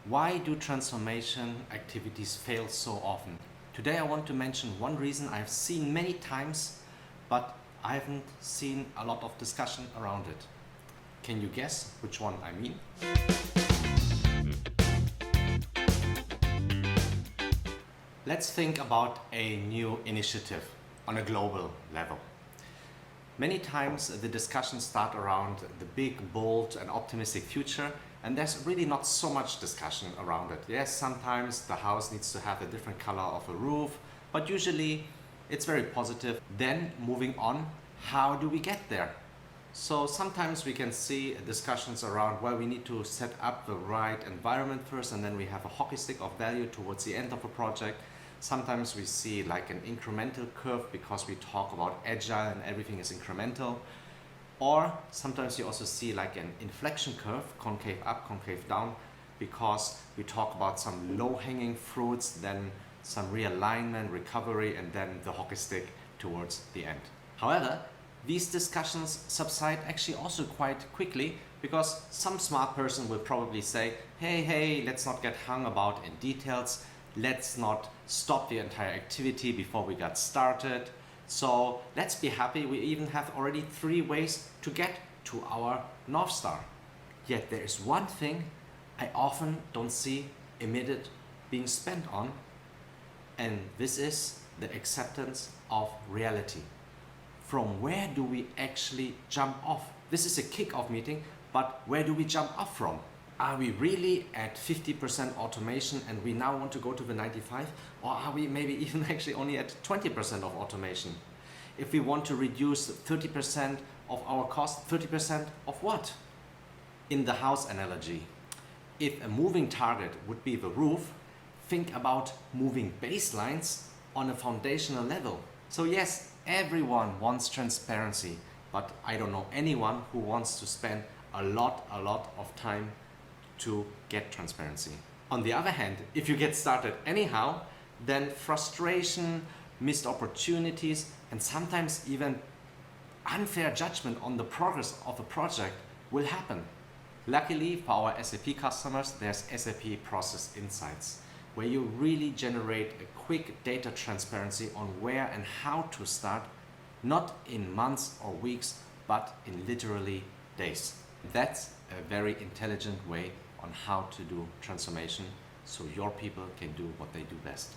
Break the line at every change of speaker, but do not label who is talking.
Why do transformation activities fail so often? Today I want to mention one reason I've seen many times, but I haven't seen a lot of discussion around it. Can you guess which one I mean? Let's think about a new initiative on a global level. Many times the discussions start around the big, bold and optimistic future, and there's really not so much discussion around it. Yes, sometimes the house needs to have a different color of a roof, but usually it's very positive. Then moving on, how do we get there? So sometimes we can see discussions around, well, we need to set up the right environment first, and then we have a hockey stick of value towards the end of a project. Sometimes we see like an incremental curve because we talk about agile and everything is incremental. Or sometimes you also see like an inflection curve, concave up, concave down, because we talk about some low-hanging fruits, then some realignment, recovery, and then the hockey stick towards the end. However, these discussions subside actually also quite quickly, because some smart person will probably say, hey, let's not get hung about in details. Let's not stop the entire activity before we got started. So let's be happy, we even have already 3 ways to get to our North Star. Yet there is one thing I often don't see immediate being spent on, and this is the acceptance of reality. From where do we actually jump off? This is a kick-off meeting, but where do we jump off from? Are we really at 50% automation and we now want to go to the 95? Or are we maybe even actually only at 20% of automation? If we want to reduce 30% of our cost, 30% of what? In the house analogy, if a moving target would be the roof, think about moving baselines on a foundational level. So yes, everyone wants transparency, but I don't know anyone who wants to spend a lot of time to get transparency. On the other hand, if you get started anyhow, then frustration, missed opportunities, and sometimes even unfair judgment on the progress of a project will happen. Luckily for our SAP customers, there's SAP Process Insights, where you really generate a quick data transparency on where and how to start, not in months or weeks, but in literally days. That's a very intelligent way on how to do transformation so your people can do what they do best.